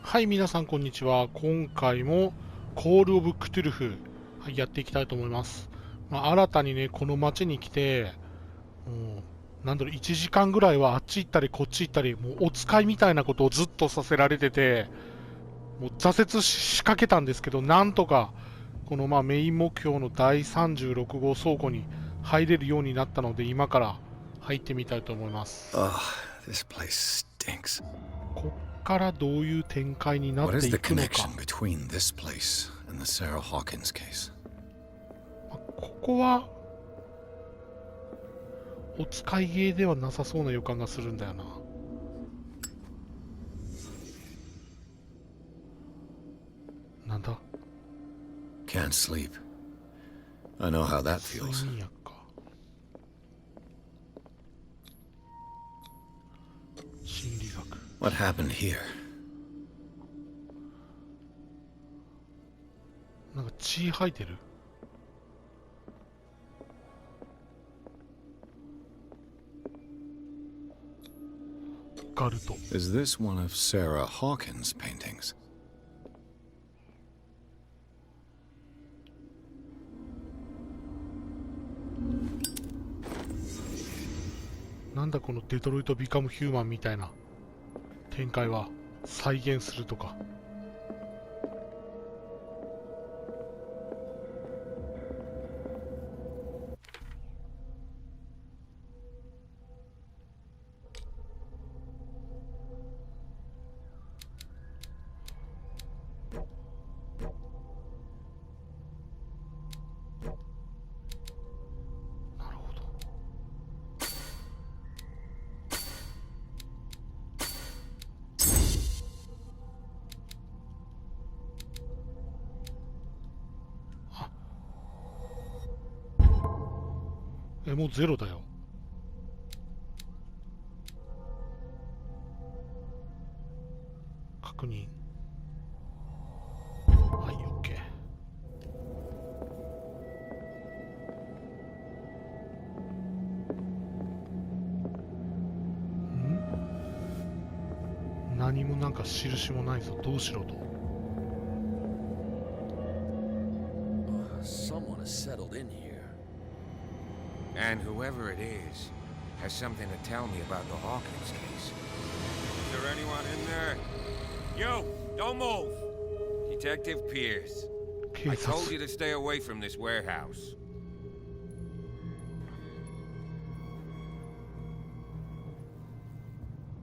はい、皆さんこんにちは。今回もコールオブクトゥルフ、はい、やっていきたいと思います。新たにね、この街に来て、もなんだろう、1時間ぐらいはあっち行ったりこっち行ったり、もうお使いみたいなことをずっとさせられてて、もう挫折しかけたんですけど、なんとか、このメイン目標の第36号倉庫に入れるようになったので、今から入ってみたいと思います。Oh, this place stinks. こっからどういう展開にな What って is い the くのか。 connection between this place and the Sarah Hawkins case? ここはお使いゲーではなさそうな予感がするんだよな。なんだ Can't sleep. I know how that 睡 feels. 眠薬か。心理学。 What happened here? なんか血吐いてる。ガルト。 Is this one of Sarah Hawkins' paintings? なんだこのデトロイト・ビカム・ヒューマンみたいな展開は。再現するとか。なるほど。もうゼロだよ。確認。はい、OK。何もなんか印もないぞ。どうしろと。Someone has settled in here. And whoever it is has something to tell me about the Hawkins case. Is there anyone in there? You! Don't move! Detective Pierce. I told you to stay away from this warehouse.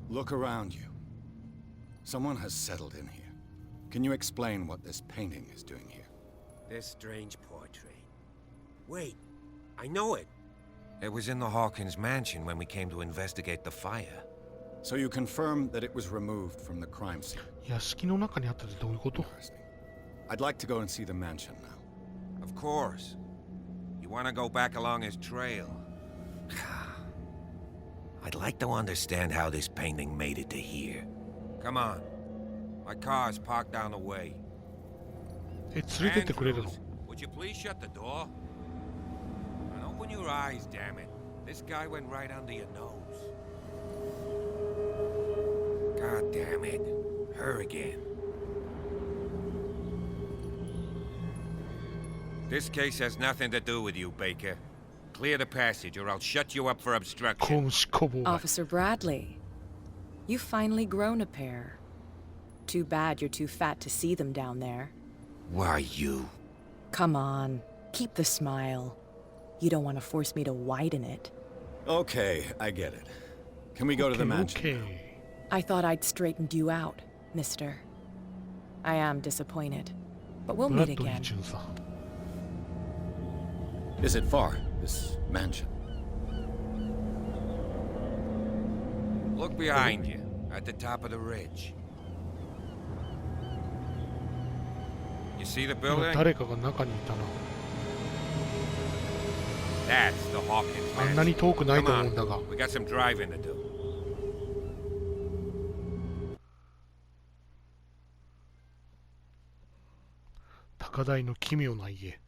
Look around you. Someone has settled in here. Can you explain what this painting is doing here? This strange portrait. Wait, I know it. It was in the Hawkins mansion when we came to investigate the fire. So you confirm that it was removed from the crime scene? 屋敷の中にあったってどういうこと？ I'd like to go and see the mansion now. Of course. You want to go back along his trail? I'd like to understand how this painting made it to here. Come on. My car's parked down the way. 連れてってくれるの？ Would you please shut the door? And open your eyes, damn it. This guy went right under your nose. God damn it. Her again. This case has nothing to do with you, Baker. Clear the passage or I'll shut you up for obstruction. 公務執行妨害。 Officer Bradley, you've finally grown a pair. Too bad you're too fat to see them down there. Why you? Come on, keep the smile. You don't want to force me to widen it. Okay, I get it. Can we go to the mansion? Okay. I thought I'd straightened you out, mister. I am disappointed, but we'll ブラ meet ッドリー again. 巡査。 Is it far, this mansion? Look behind you, at the top of the ridge. You see the 今 building? 誰かが中にいたな。 That's the Hawkins あんなに mansion. 遠くない Come と思うん on, だが。 we got some driving to do. 高台の奇妙な家。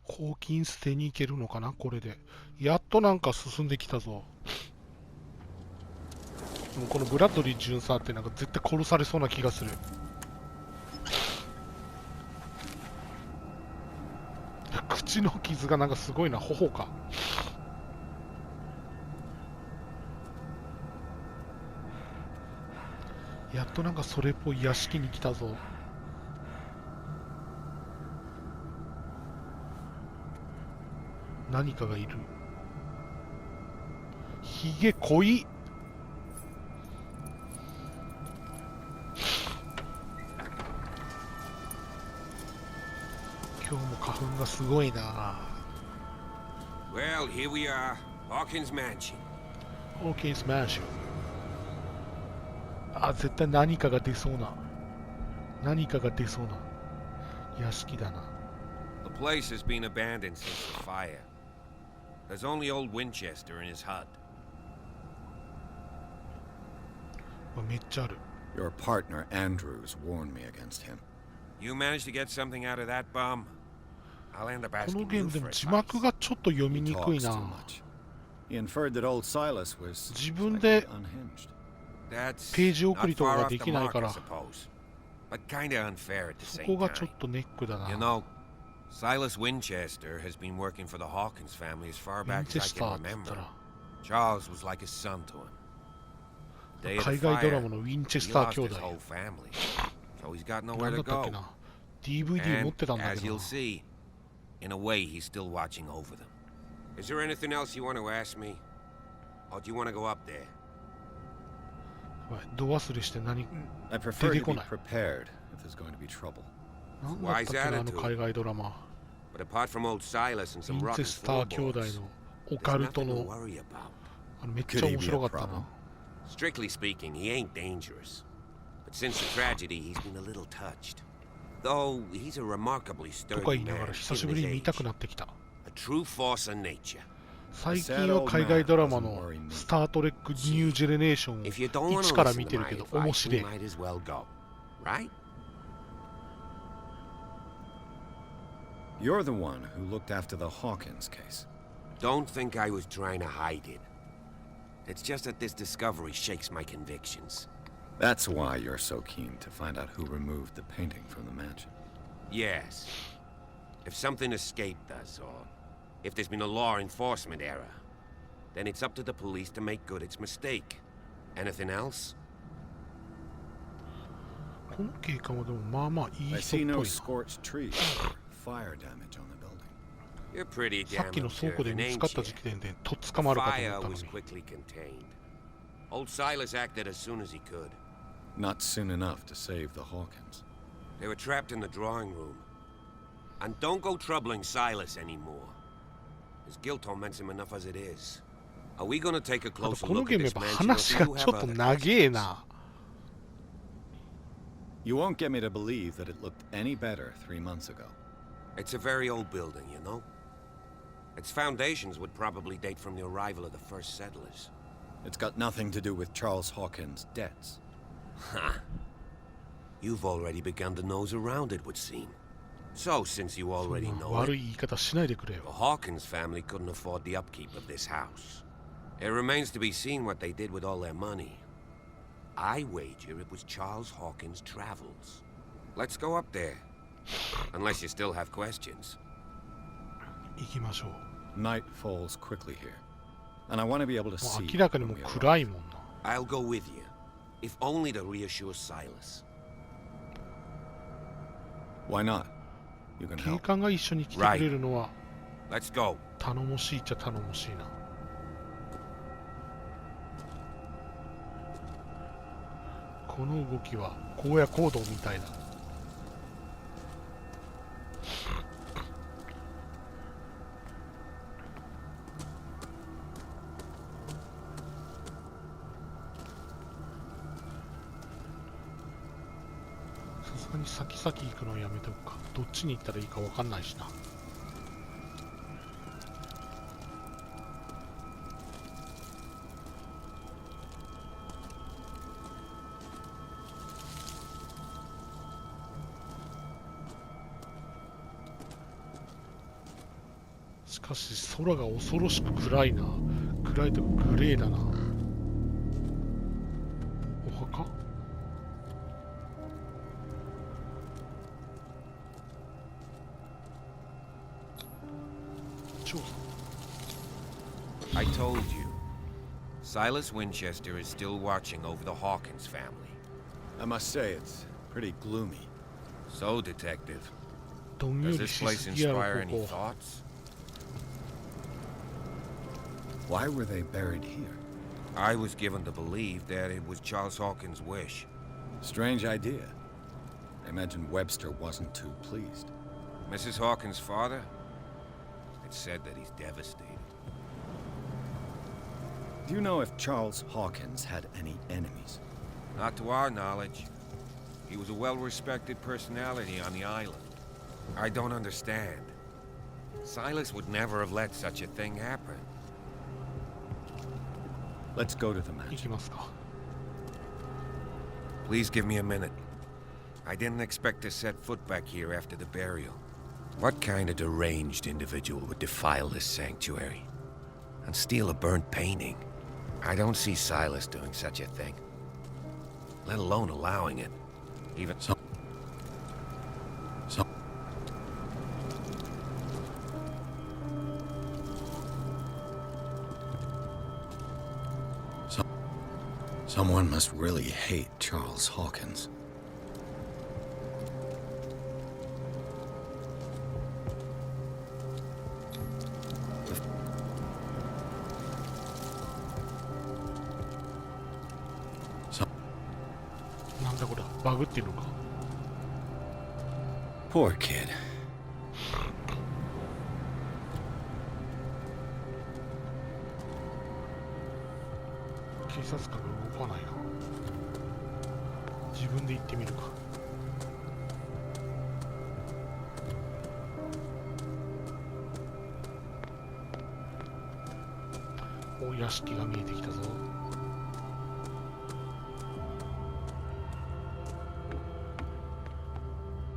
ホーキン捨てに行けるのかなこれで。やっとなんか進んできたぞ。でもこのブラッドリー巡査ってなんか絶対殺されそうな気がする。口の傷がなんかすごいな。頬か。やっとなんかそれっぽい屋敷に来たぞ。何かがいる。ひげ濃い。今日も花粉がすごいな。Well, here we are. Hawkins Mansion. ホーキンスマンション。あ、絶対何かが出そうな。何かが出そうな屋敷だな。The place has been abandoned since the fire. There's only old Winchester in his hut. めっちゃある。 Your partner Andrews warned me against him. You managed to get something out of that bum? I'll end up この asking ゲー you ムで for も字 advice. 幕がちょっと読み He にくい talks too な。 much. He inferred that old Silas was 自分で unhinged. That's ページ送り not とか far が off で the きない mark, か I ら、 suppose. But kinda unfair at the そ same こがちょっ time. とネックだな。 You know, Silas Winchester has been working for the Hawkins family as far ウィン back チェ as I スタ can ーって言っ remember. たら、 Charles was like a son to him. Day of 海 the 外ドラ fire, マのウィンチェス he ター lost 兄 his 弟。 whole family, so he's got な nowhere んだ to ったっけ go. な。DVD 持っ And てたんだ as けど you'll な。 see, in a way, he's still watching over them. Is there anything else you want to ask me? Or do you want to go up there? ド忘れして何、 I prefer to be 出てこない。 prepared if there's going to be trouble. なんだったっけな、あの海外ドラマ。 But apart from old Silas and ウ some ィンチェ rotten スター兄弟 floorboards, のオ there's カルト nothing to の、 worry about. めっちゃ面白かったな。 Strictly speaking, he ain't dangerous. But since the tragedy, he's been a little touched. Though he's a remarkably とか sturdy 言いなが man ら久し given ぶり his に見た age. くなってきた。 A true force of nature. 最近は海外ドラマのスタートレックニュージェネレーションを If you don't want 一 to から listen 見 to てる my けど面 advice, 白 you い。 might as well go. Right? You're the one who looked after the Hawkins case. Don't think I was trying to hide it. It's just that this discovery shakes my convictions. That's why you're so keen to find out who removed the painting from the mansion. Yes. If something escaped us, or if there's been a law enforcement error, then it's up to the police to make good its mistake. Anything else? この警官はでもまあまあいい I 人っ see ぽ no いな。 scorched trees or fire damage on the building. You're pretty さっ damn きの倉庫で observant, 見つか ain't った時 you? 点でとっ捕まるかと Fire 思ったの was に。 quickly contained. Old Silas acted as soon as he could. Not soon enough to save the Hawkins. They were trapped in the drawing room. And don't go troubling Silas anymore. His guilt torments him enough as it is. Are we gonna take a あと closer この look ゲー at ムや this っぱ mansion, or 話 do が you ちょ have っと other 長え questions? な。 You won't get me to believe that it looked any better 3 months ago. It's a very old building, you know? Its foundations would probably date from the arrival of the first settlers. It's got nothing to do with Charles Hawkins' debts. Ha! You've already begun to nose around, it would seem. So, since you そん already な know 悪 it, い言い方しないでくれ the よ。 Hawkins family couldn't afford the upkeep of this house. It remains to be seen what they did with all their money. I wager it was Charles Hawkins' travels. Let's go up there. Unless you still have questions. 行きましょう。 Night falls quickly here, and I want to be able to も see う明らかにも when う we arrive. 暗いもんな。 I'll go with you. If only to reassure Silas. Why not? You can 警 help. 官が一緒に来てくれるのは Let's go. 頼もしいっちゃ頼もしいな。この動きは荒野行動みたいだ。さすがに先々行くのやめておくか。どっちに行ったらいいか分かんないしな。しかし空が恐ろしく暗いな。暗いとグレーだな。お墓？調査。I told you. Silas Winchester is still watching over the Hawkins family. I must say, it's pretty gloomy. So, Detective, どんよ does り this し place すぎやろ inspire こ any こ。 thoughts? Why were they buried here? I was given to believe that it was Charles Hawkins' wish. Strange idea. I imagine Webster wasn't too pleased. Mrs. Hawkins' father? It's said that he's devastated. Do you know if Charles Hawkins had any enemies? Not to our knowledge. He was a well-respected personality on the island. I don't understand. Silas would never have let such a thing happen. Let's go to the 行 mansion. きますか。 Please give me a minute. I didn't expect to set foot back here after the burial. What kind of deranged individual would defile this sanctuary and steal a burnt painting? I don't see Silas doing such a thing, let alone allowing it. Even so. Someone must really hate Charles Hawkins. So, なんだこれ、バグっていうのか。 poor kid. 警察官が動かないな。自分で行ってみるか。お、屋敷が見えてきたぞ。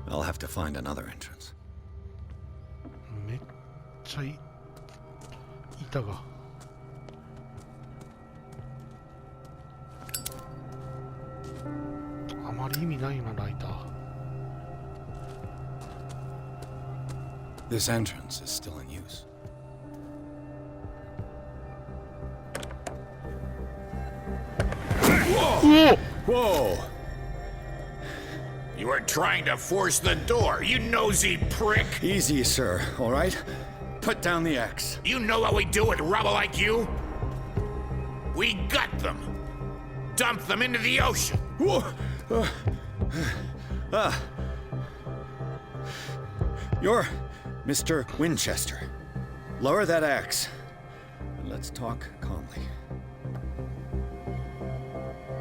I'll have to find another entrance. めっちゃ板が。あまり意味ないな、ライター。 This entrance is still in use. Whoa! Whoa! You were trying to force the door, you nosy prick! Easy, sir, all right? Put down the axe. You know what we do with rubble like you? We gut them! Dump them into the ocean! Whoa! You're Mr. Winchester. Lower that axe. And let's talk calmly.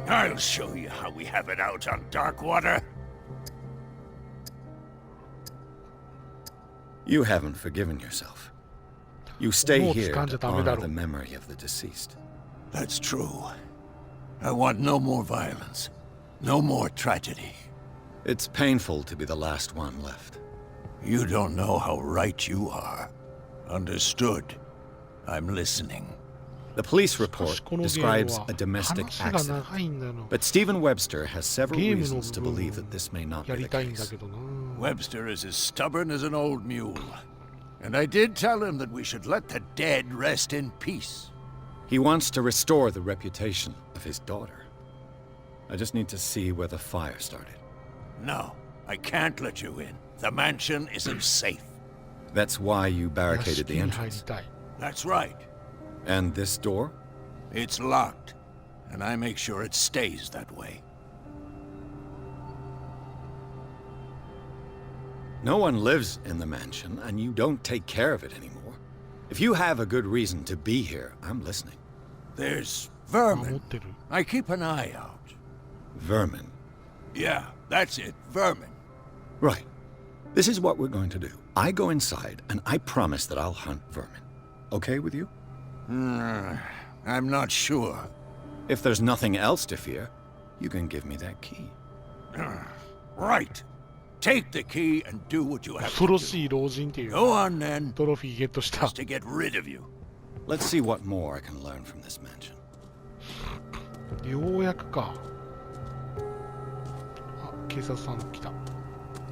I'll show you how we have it out on dark water. You haven't forgiven yourself. You stay Mo here tskanda to dame honor daro. the memory of the deceased. That's true. I want no more violence. No more tragedy. It's painful to be the last one left. You don't know how right you are. Understood. I'm listening. The police しか report しこのゲーム describes は a domestic 話が accident. 長いんだよな。 But Stephen Webster has several ゲームの reasons to 部 believe 分 that this may not や be り the たいんだ case. けどな。 Webster is as stubborn as an old mule. And I did tell him that we should let the dead rest in peace. He wants to restore the reputation of his daughter. I just need to see where the fire started. No, I can't let you in. The mansion isn't safe. That's why you 屋 barricaded 敷 the に入り entrance. たい。 That's right. And this door? It's locked. And I make sure it stays that way. No one lives in the mansion, and you don't take care of it anymore. If you have a good reason to be here, I'm listening. There's 守っ vermin. てる。 I keep an eye out. Vermin. Yeah, that's it. Vermin. Right. This is what we're going to do. I go inside, and I promise that I'll hunt vermin. Okay with you? I'm not sure. If there's nothing else to fear, you can give me that key. Right. Take the key and do what you have 恐 to ろ do. しい老人っていう Go on then, トロフィーゲットした。 just to get rid of you. Let's see what more I can learn from this mansion. ようやくか。あ、警察さん来た。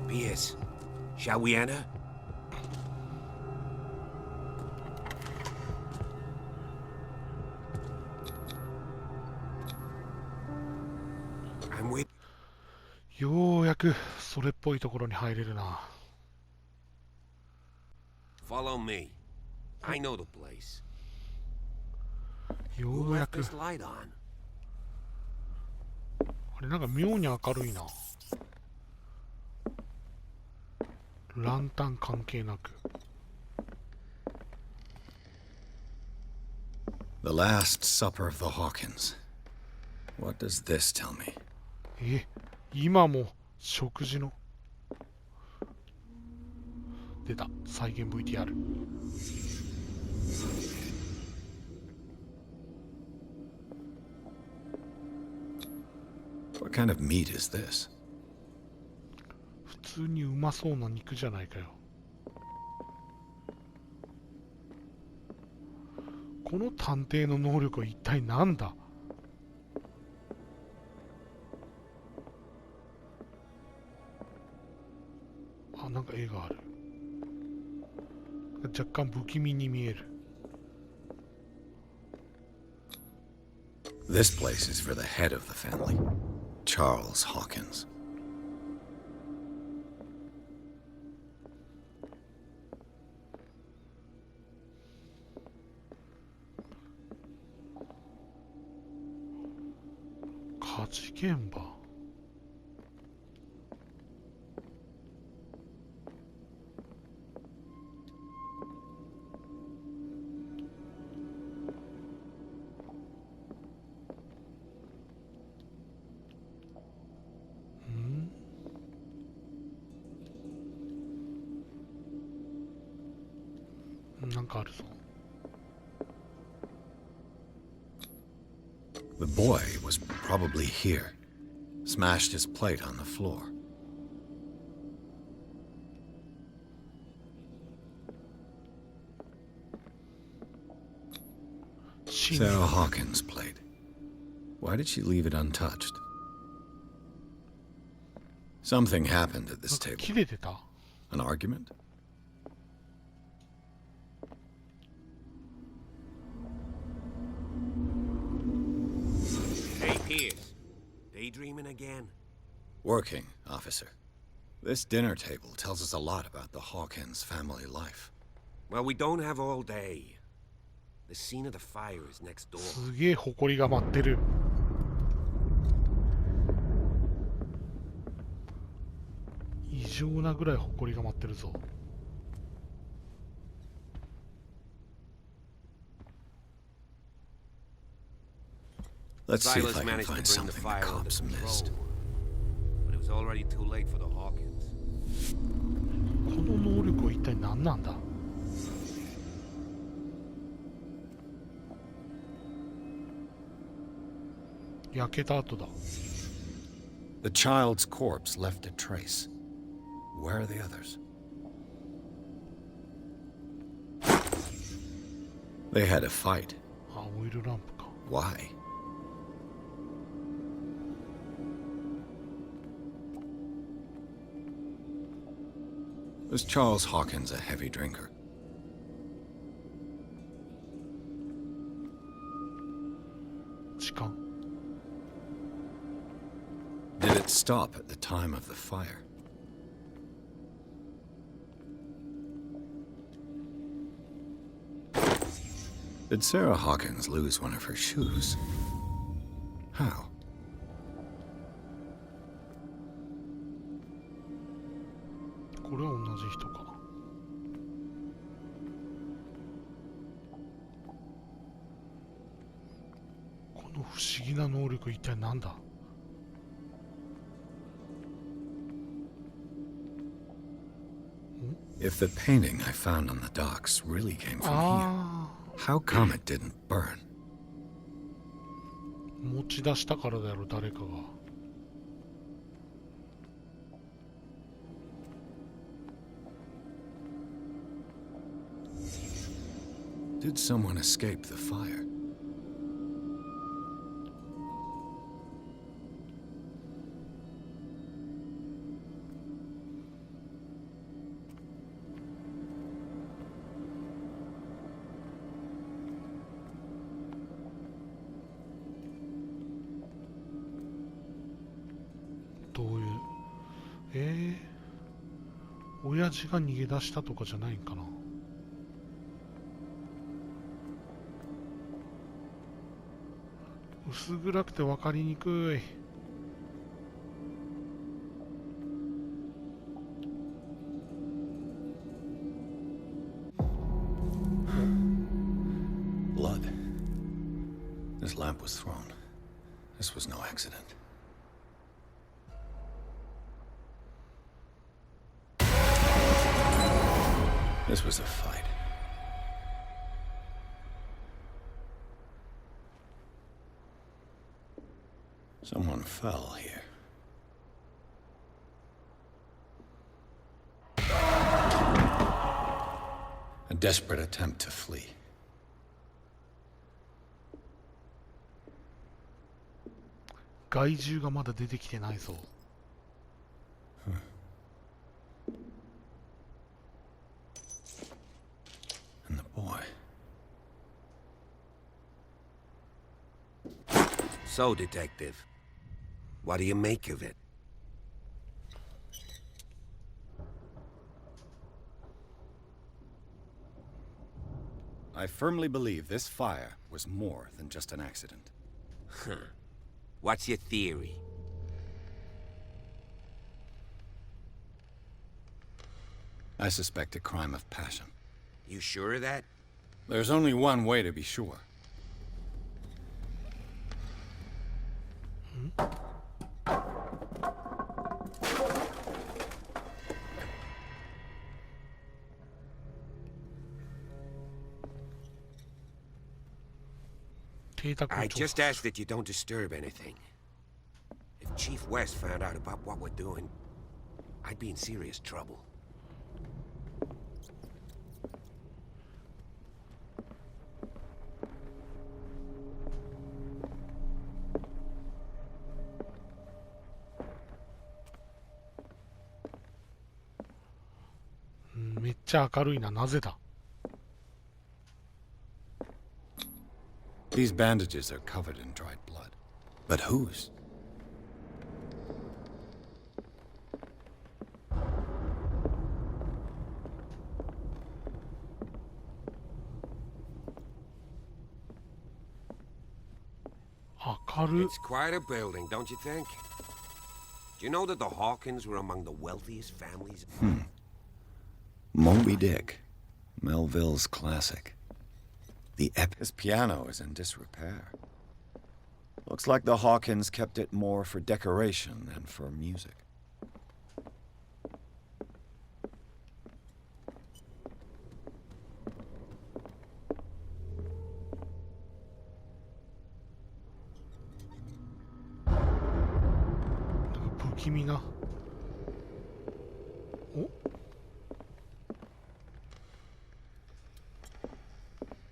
Pierce, shall we enter? I'm with ようやくそれっぽいところに入れるな。 Follow me. I know the place. よ Who うや left く。 this light on? あれなんか妙に明るいな。ランタン関係なく。 The Last Supper of the Hawkins. What does this tell me? 今も食事の。出た。再現 VTR。 What kind of meat is this? 普通にうまそうな肉じゃないかよ。この探偵の能力は一体何だ？あ、なんか絵がある。若干不気味に見える。 This place is for the head of the family, Charles Hawkins. The boy was probably here. Smashed his plate on the floor. Sarah Hawkins' plate. Why did she leave it untouched? Something happened at this table. An argument? Hey, Pierce. Daydreaming again? Working, officer. This dinner table tells us a lot about the Hawkins family life. Well, we don't have all day. The scene of the fire is next door. すげえ埃が舞ってる。異常なぐらい埃が舞ってるぞ。Let's see if Silas I can managed to find bring the something the fire under cops missed. control, but it was already too late for the Hawkins. この能力は一体何なんだ？焼けた後だ。 The child's corpse left a trace. Where are the others? They had a fight. あ、オイルランプか。 Why? Was Charles Hawkins a heavy drinker? Did it stop at the time of the fire? Did Sarah Hawkins lose one of her shoes? How? If the painting I found on the docks really came from here, how come it didn't burn? 持ち出したからだろ、誰かが。Did someone escape the fire?親父が逃げ出したとかじゃないんかな。薄暗くて分かりにくい。Blood. This lamp was thrown. This was no accident. This was a fight. Someone fell here. A desperate attempt to flee.害獣がまだ出てきてないぞ。And the boy. So, Detective, what do you make of it? I firmly believe this fire was more than just an accident. Huh. What's your theory? I suspect a crime of passion. You sure of that? There's only one way to be sure. I just ask that you don't disturb anything. If Chief West found out about what we're doing, I'd be in serious trouble. Hmm, めっちゃ明るいな。なぜだ? These bandages are covered in dried blood. But whose? It's quite a building, don't you think? Do you know that the Hawkins were among the wealthiest families? Moby Dick, Melville's classic. His piano is in disrepair. Looks like the Hawkins kept it more for decoration than for music.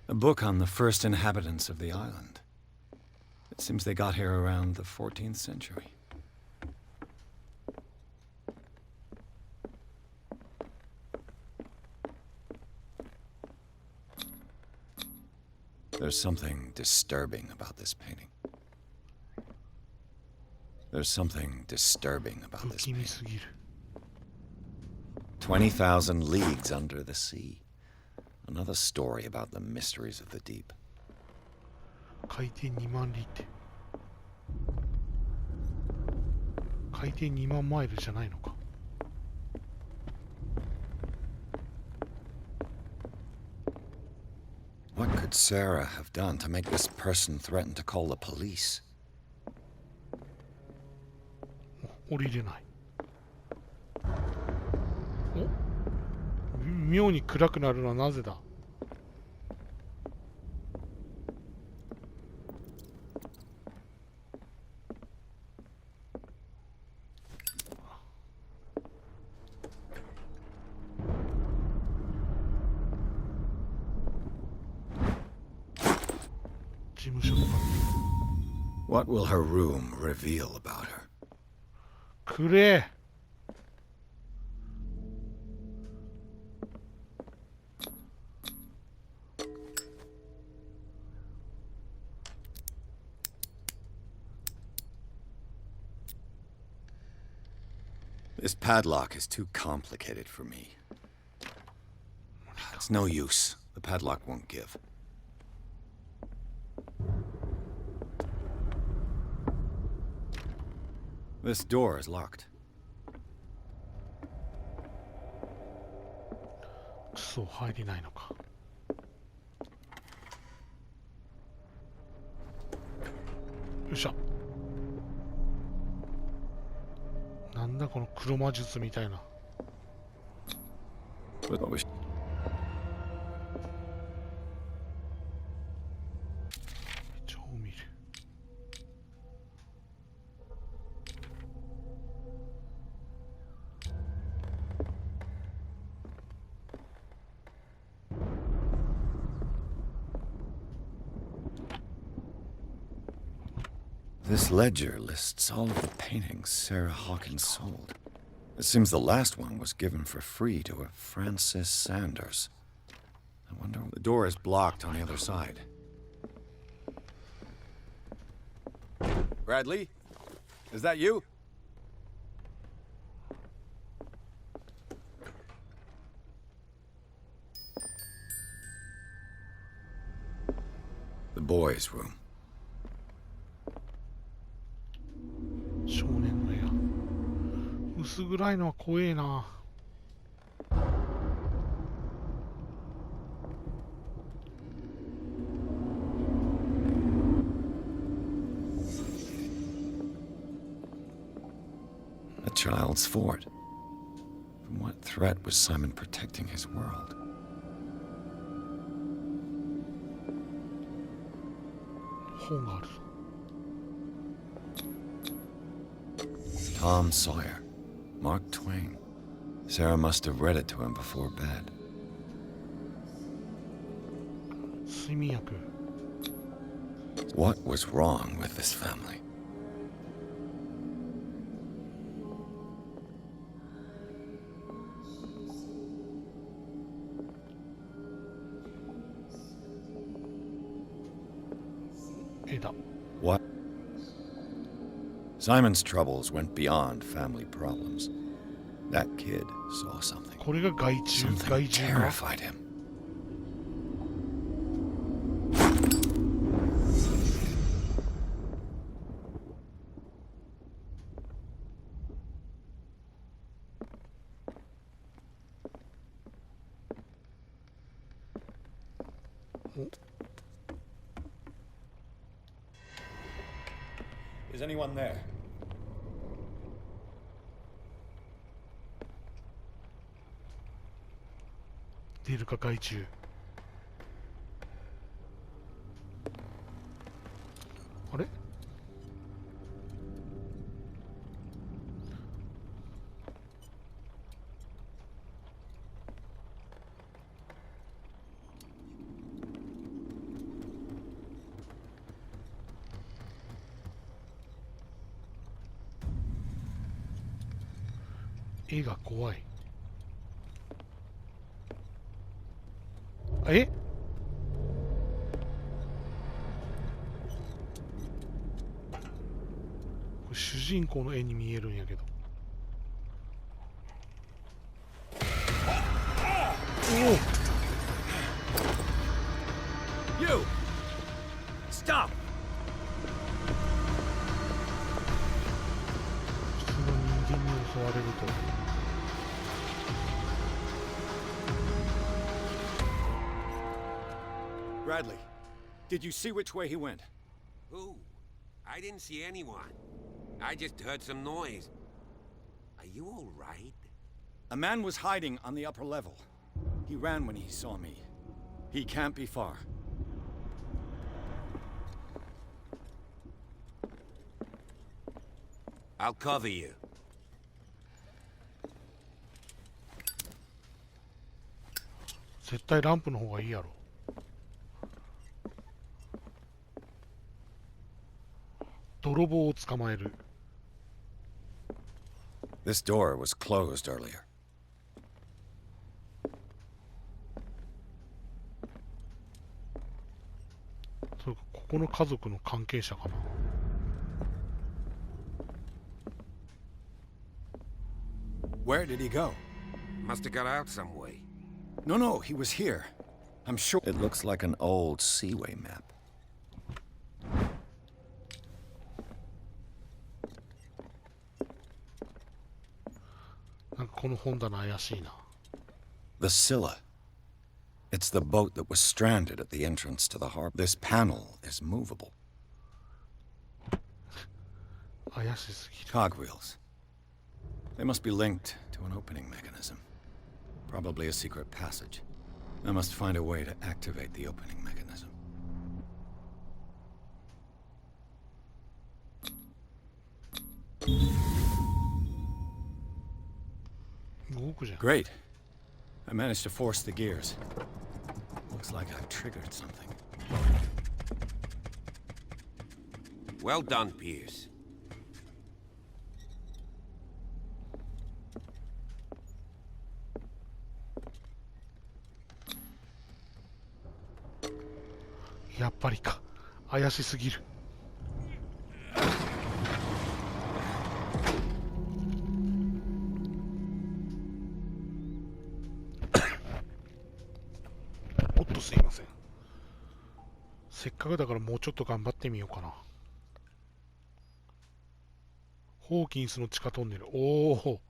A book on the first inhabitants of the island. It seems they got here around the 14th century. There's something disturbing about this painting. There's something disturbing about this painting. 20,000 leagues under the sea. Another story about the mysteries of the deep. 海底2万里って。海底2万マイルじゃないのか。What could Sarah have done to make this person threaten to call the police? 降りれない。お、妙に暗くなるのはなぜだ。事務所とか What will her room reveal about her? くれ。This padlock is too complicated for me. It's no use. The padlock won't give. This door is locked. くそ、入れないのか。よっしゃ。なんだこの黒魔術みたいな。超見る。This ledger lists all of the paintings Sarah Hawkins sold. It seems the last one was given for free to a Francis Sanders. I wonder... The door is blocked on the other side. Bradley? Is that you? The boys' room. 少年の部屋。薄暗いのは怖えな。A child's fort. From what threat was Simon protecting his world? Tom Sawyer. Mark Twain. Sarah must have read it to him before bed. 睡眠薬。 What was wrong with this family? What? Simon's troubles went beyond family problems. That kid saw something. これが害虫。 Something 害虫か。 terrified him. Is anyone there? 出るか害虫。あれ？絵が怖い。え？これ主人公の絵に見えるんやけど。おお。 You! Stop! 普通の人間に襲われると。 Bradley, did you see which way he went? Who? I didn't see anyone. I just heard some noise. Are you all right? A man was hiding on the upper level. He ran when he saw me. He can't be far. I'll cover you. 絶対ランプの方がいいやろ。泥棒を捕まえる。 This door was closed earlier. そうか、ここの家族の関係者かな。 Where did he go? Must have got out some way. No, he was here. I'm sure. It looks like an old seaway map. なんかこの本棚怪しいな。 The Scylla. It's the boat that was stranded at the entrance to the harbor. This panel is movable. 怪しすぎる。 Cogwheels. They must be linked to an opening mechanism. Probably a secret passage. I must find a way to activate the opening mechanism. 動くじゃん。 Great. I managed to force the gears. Looks like I've triggered something. Well done, Pierce. やっぱりか。怪しすぎる。おっと、すいません。せっかくだからもうちょっと頑張ってみようかな。ホーキンスの地下トンネル。おお。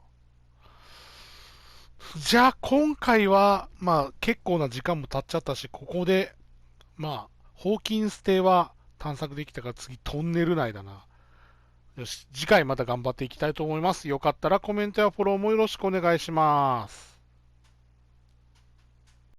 じゃあ今回は、まあ結構な時間も経っちゃったし、ここで、まあ、ホーキンス邸は探索できたから次トンネル内だな。よし、次回また頑張っていきたいと思います。よかったらコメントやフォローもよろしくお願いします。